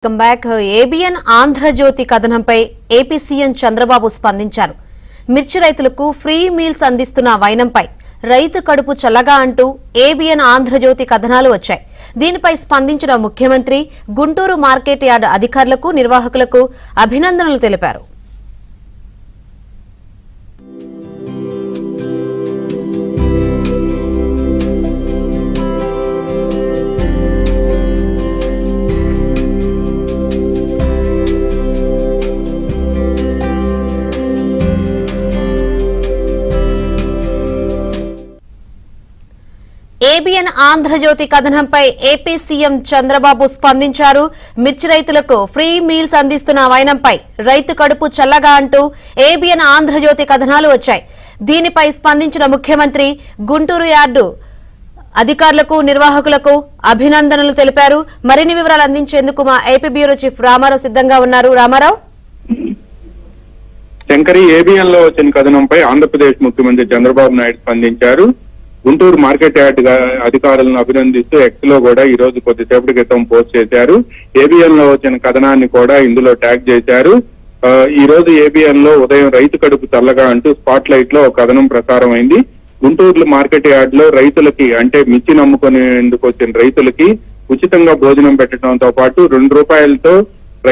Welcome back. ABN Andhra Jyothi కథనంపై AP CM Chandrababu స్పందించారు. మిర్చి రైతులకు ఫ్రీ మీల్స్ అందిస్తున్న వైనంపై రైతు కడుపు చల్లగా అంటూ ఏబిఎన్ ఆంధ్రజ్యోతి కథనాలు వచ్చాయి. దీనిపై స్పందించిన ముఖ్యమంత్రి గుంటూరు మార్కెట్ యార్డ్ అధికారులకు, నిర్వాహకులకు అభినందనలు తెలిపారు. ఏబిఎన్ ఆంధ్రజ్యోతి కథనంపై ఏపీ సీఎం చంద్రబాబు స్పందించారు. మిర్చి రైతులకు ఫ్రీ మీల్స్ అందిస్తున్న వైనంపై రైతు కడుపు చల్లగా అంటూ ఏబిఎన్ ఆంధ్రజ్యోతి కథనాలు వచ్చాయి. దీనిపై స్పందించిన ముఖ్యమంత్రి గుంటూరు యార్డు అధికారులకు, నిర్వాహకులకు అభినందనలు తెలిపారు. మరిన్ని వివరాలు అందించేందుకు మా ఏపీ బ్యూరో చీఫ్ రామారావు సిద్ధంగా ఉన్నారు. రామారావు. శంకరి, ఏబిఎన్ లో వచ్చిన కథనంపై ఆంధ్రప్రదేశ్ ముఖ్యమంత్రి చంద్రబాబు నాయుడు స్పందించారు. గుంటూరు మార్కెట్ యార్డ్ అధికారులను అభినందిస్తూ ఎక్స్ లో కూడా ఈ రోజు కొద్దిసేపటి క్రితం పోస్ట్ చేశారు. ఏబిఎన్ లో వచ్చిన కథనాన్ని కూడా ఇందులో ట్యాగ్ చేశారు. ఈ రోజు ఏబిఎన్ లో ఉదయం రైతు కడుపు చల్లగా అంటూ స్పాట్ లైట్ లో కథనం ప్రసారం అయింది. గుంటూరు మార్కెట్ యార్డ్ లో రైతులకి, అంటే మిర్చి నమ్ముకునేందుకు వచ్చిన రైతులకి ఉచితంగా భోజనం పెట్టడంతో పాటు ₹2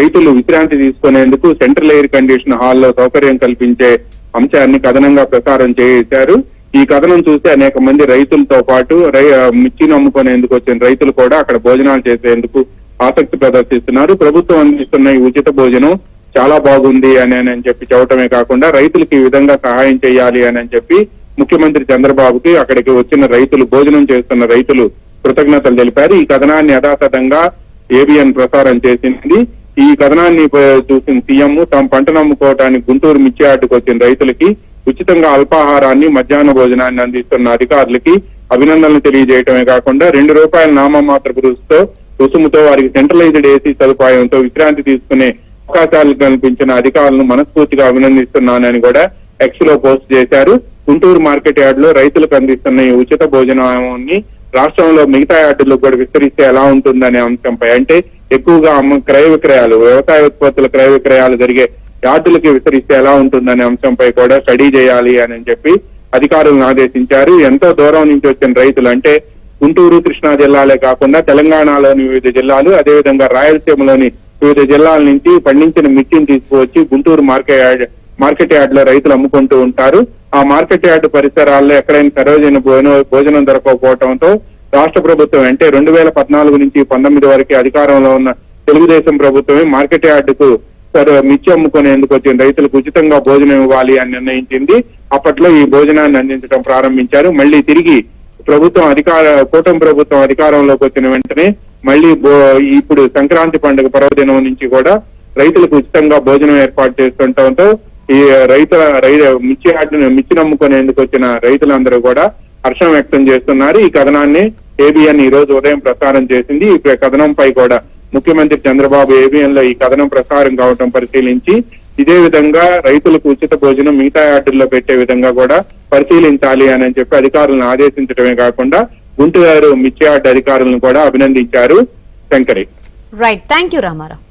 రైతులు విశ్రాంతి తీసుకునేందుకు సెంట్రల్ ఎయిర్ కండిషన్ హాల్లో సౌకర్యం కల్పించే అంశాన్ని కథనంగా ప్రసారం చేశారు. ఈ కథనం చూస్తే అనేక మంది రైతులతో పాటు మిర్చి నమ్ముకునేందుకు వచ్చిన రైతులు కూడా అక్కడ భోజనాలు చేసేందుకు ఆసక్తి ప్రదర్శిస్తున్నారు. ప్రభుత్వం అందిస్తున్న ఈ ఉచిత భోజనం చాలా బాగుంది అని చెప్పి చెప్పడమే కాకుండా రైతులకు ఈ విధంగా సహాయం చేయాలి అని చెప్పి ముఖ్యమంత్రి చంద్రబాబుకి అక్కడికి వచ్చిన రైతులు, భోజనం చేస్తున్న రైతులు కృతజ్ఞతలు తెలిపారు. ఈ కథనాన్ని యథాతథంగా ఏబిఎన్ ప్రసారం చేసింది. ఈ కథనాన్ని చూసిన సీఎం తమ పంట నమ్ముకోవడానికి గుంటూరు మిర్చి యార్డుకు వచ్చిన రైతులకి ఉచితంగా అల్పాహారాన్ని, మధ్యాహ్న భోజనాన్ని అందిస్తున్న అధికారులకి అభినందనలు తెలియజేయటమే కాకుండా ₹2 నామమాత్రపు రుసుముతో వారికి సెంట్రలైజ్డ్ ఏసీ సదుపాయంతో విశ్రాంతి తీసుకునే అవకాశాలు కల్పించిన అధికారులను మనస్ఫూర్తిగా అభినందిస్తున్నానని కూడా ఎక్స్ లో పోస్ట్ చేశారు. గుంటూరు మార్కెట్ యార్డ్ లో రైతులకు అందిస్తున్న ఈ ఉచిత భోజనాన్ని రాష్ట్రంలో మిగతా యార్డులకు కూడా విస్తరిస్తే ఎలా ఉంటుందనే అంశంపై, అంటే ఎక్కువగా క్రయ విక్రయాలు, వ్యవసాయ ఉత్పత్తుల క్రయ విక్రయాలు జరిగే యార్డులకి విస్తరిస్తే ఎలా ఉంటుందనే అంశంపై కూడా స్టడీ చేయాలి అని చెప్పి అధికారులను ఆదేశించారు. ఎంతో దూరం నుంచి వచ్చిన రైతులు, అంటే గుంటూరు, కృష్ణా జిల్లాలే కాకుండా తెలంగాణలోని వివిధ జిల్లాలు, అదేవిధంగా రాయలసీమలోని వివిధ జిల్లాల నుంచి పండించిన మిర్చిని తీసుకువచ్చి గుంటూరు మార్కెట్ యార్డ్ లో రైతులు అమ్ముకుంటూ ఉంటారు. ఆ మార్కెట్ యార్డ్ పరిసరాల్లో ఎక్కడైనా సరోజైన భోజనం దొరకకపోవడంతో రాష్ట్ర ప్రభుత్వం, అంటే 2014 నుంచి 2019 వరకు అధికారంలో ఉన్న తెలుగుదేశం ప్రభుత్వమే మార్కెట్ యార్డుకు మిర్చి అమ్ముకునేందుకు వచ్చిన రైతులకు ఉచితంగా భోజనం ఇవ్వాలి అని నిర్ణయించింది. అప్పట్లో ఈ భోజనాన్ని అందించడం ప్రారంభించారు. మళ్ళీ తిరిగి కూటమి ప్రభుత్వం అధికారంలోకి వచ్చిన వెంటనే మళ్ళీ ఇప్పుడు సంక్రాంతి పండుగ పర్వదినం నుంచి కూడా రైతులకు ఉచితంగా భోజనం ఏర్పాటు చేస్తుండటంతో ఈ మిర్చి నమ్ముకునేందుకు వచ్చిన రైతులందరూ కూడా హర్షం వ్యక్తం చేస్తున్నారు. ఈ కథనాన్ని ఏబిఎన్ ఈ రోజు ఉదయం ప్రసారం చేసింది. ఈ కథనంపై కూడా ముఖ్యమంత్రి చంద్రబాబు ఏబిఎన్ లో ఈ కథనం ప్రసారం కావటం పరిశీలించి ఇదే విధంగా రైతులకు ఉచిత భోజనం మిగతా యార్డుల్లో పెట్టే విధంగా కూడా పరిశీలించాలి అని చెప్పి అధికారులను ఆదేశించడమే కాకుండా గుంటూరు మిర్చి యార్డ్ అధికారులను కూడా అభినందించారు. Shankari. Right, thank you Ramarao.